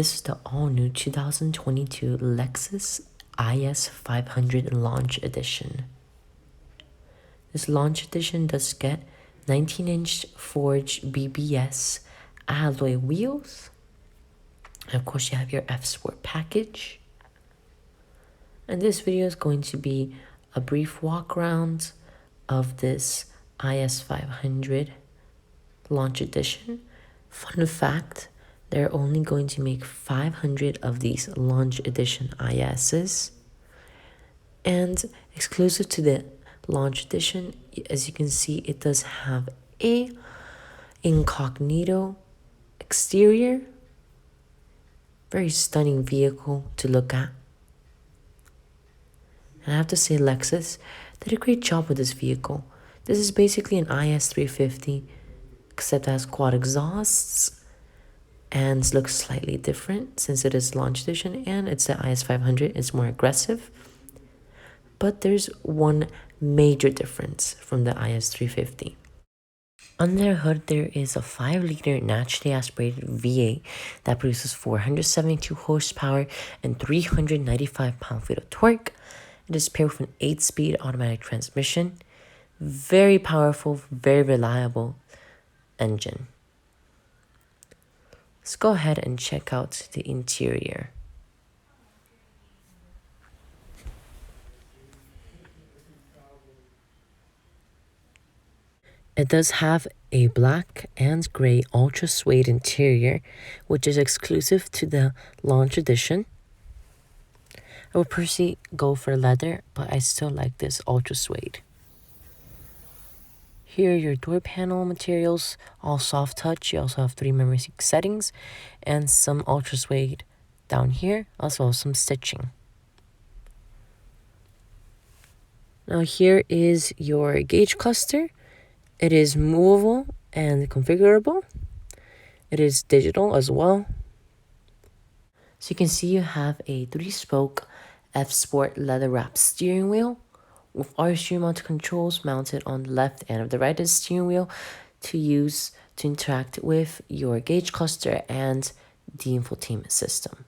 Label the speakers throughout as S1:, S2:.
S1: This is the all-new 2022 Lexus IS500 Launch Edition. This Launch Edition does get 19-inch forged BBS alloy wheels. And of course, you have your F-Sport package. And this video is going to be a brief walk around of this IS500 Launch Edition. Fun fact, they're only going to make 500 of these Launch Edition ISs. And exclusive to the Launch Edition, as you can see, it does have a incognito exterior. Very stunning vehicle to look at. And I have to say, Lexus did a great job with this vehicle. This is basically an IS350, except it has quad exhausts and looks slightly different since it is Launch Edition and it's the IS500. It's more aggressive. But there's one major difference from the IS350. Under the hood, there is a 5-liter naturally aspirated V8 that produces 472 horsepower and 395 pound-feet of torque. It is paired with an 8-speed automatic transmission. Very powerful, very reliable engine. Let's go ahead and check out the interior. It does have a black and gray ultra suede interior, which is exclusive to the Launch Edition. I would personally go for leather, but I still like this ultra suede. Here are your door panel materials, all soft touch. You also have 3 memory settings and some ultra suede down here, as well as some stitching. Now here is your gauge cluster. It is movable and configurable. It is digital as well. So you can see you have a 3-spoke F-Sport leather-wrapped steering wheel with RC mounted controls mounted on the left and of the right of the steering wheel to use to interact with your gauge cluster and the infotainment system.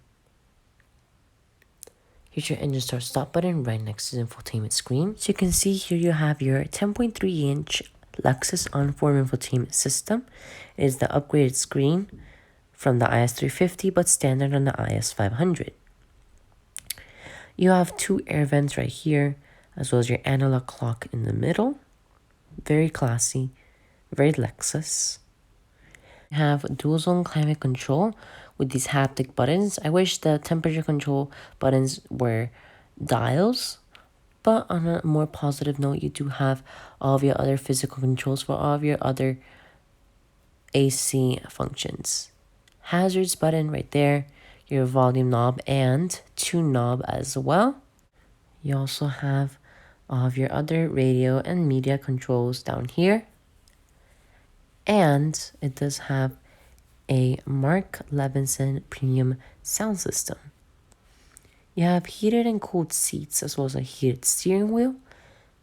S1: Here's your engine start stop button right next to the infotainment screen. So you can see here you have your 10.3-inch Lexus on-form infotainment system. It is the upgraded screen from the IS350 but standard on the IS500. You have 2 air vents right here, as well as your analog clock in the middle. Very classy, very Lexus. You have dual zone climate control with these haptic buttons. I wish the temperature control buttons were dials. But on a more positive note, you do have all of your other physical controls for all of your other AC functions. Hazards button right there, your volume knob and tune knob as well. You also have all of your other radio and media controls down here. And it does have a Mark Levinson premium sound system. You have heated and cooled seats as well as a heated steering wheel.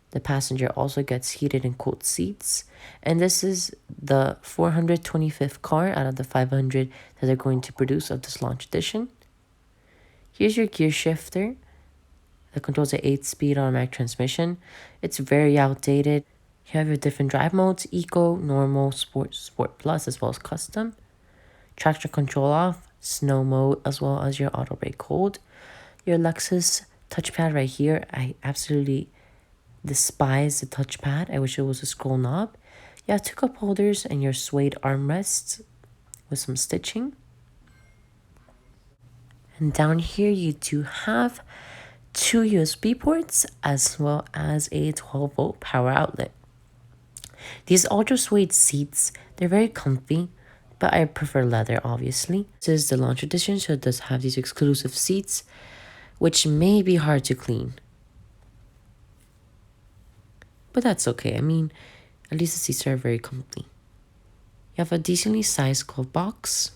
S1: The passenger also gets heated and cooled seats. And this is the 425th car out of the 500 that they're going to produce of this Launch Edition. Here's your gear shifter that controls an 8-speed automatic transmission. It's very outdated. You have your different drive modes: Eco, Normal, Sport, Sport Plus, as well as Custom. Traction control off, Snow mode, as well as your auto brake hold. Your Lexus touchpad right here, I absolutely despise the touchpad. I wish it was a scroll knob. You have 2 cup holders and your suede armrests with some stitching. And down here you do have 2 USB ports as well as a 12-volt power outlet. These ultra suede seats, they're very comfy, but I prefer leather obviously. This is the Launch Edition, so it does have these exclusive seats, which may be hard to clean. But that's okay. I mean, at least the seats are very comfy. You have a decently sized glove box.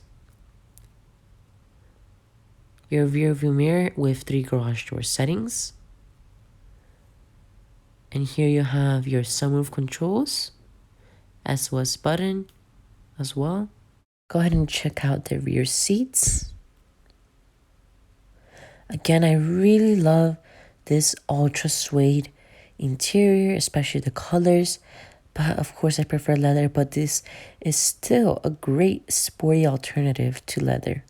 S1: Your rear view mirror with 3 garage door settings. And here you have your sunroof controls, SOS button as well. Go ahead and check out the rear seats. Again, I really love this ultra suede interior, especially the colors. But of course, I prefer leather, but this is still a great sporty alternative to leather.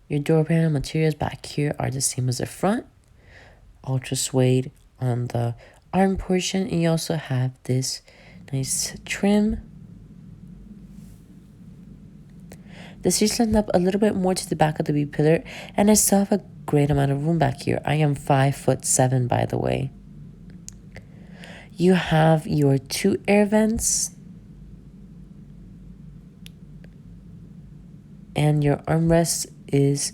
S1: Your door panel materials back here are the same as the front. Ultra suede on the arm portion, and you also have this nice trim. The seats line up a little bit more to the back of the B pillar, and I still have a great amount of room back here. I am 5'7", by the way. You have your 2 air vents, and your armrest is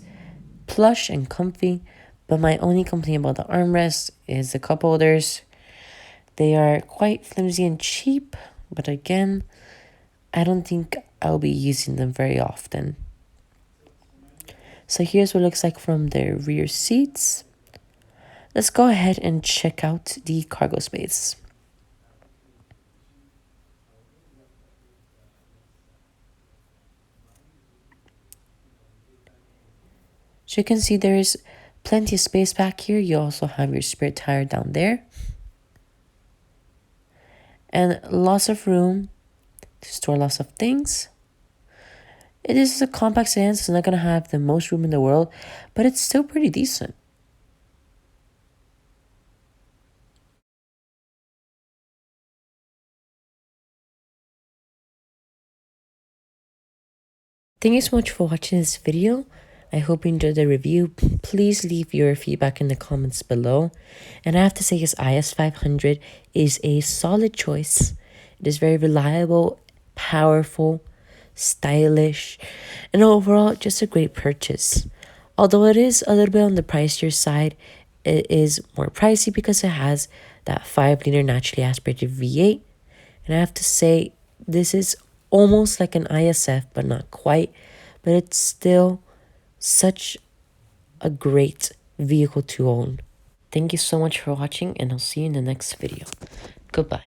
S1: plush and comfy. But my only complaint about the armrest is the cup holders. They are quite flimsy and cheap, but again, I don't think I'll be using them very often. So here's what it looks like from the rear seats. Let's go ahead and check out the cargo space. So you can see there's plenty of space back here. You also have your spare tire down there. And lots of room to store lots of things. It is a compact sedan, so it's not going to have the most room in the world, but it's still pretty decent. Thank you so much for watching this video. I hope you enjoyed the review. Please leave your feedback in the comments below. And I have to say, this IS500 is a solid choice. It is very reliable, powerful, stylish, and overall just a great purchase. Although it is a little bit on the pricier side, it is more pricey because it has that 5-liter naturally aspirated V8. And I have to say, this is almost like an ISF, but not quite. But it's still such a great vehicle to own. Thank you so much for watching, and I'll see you in the next video. Goodbye.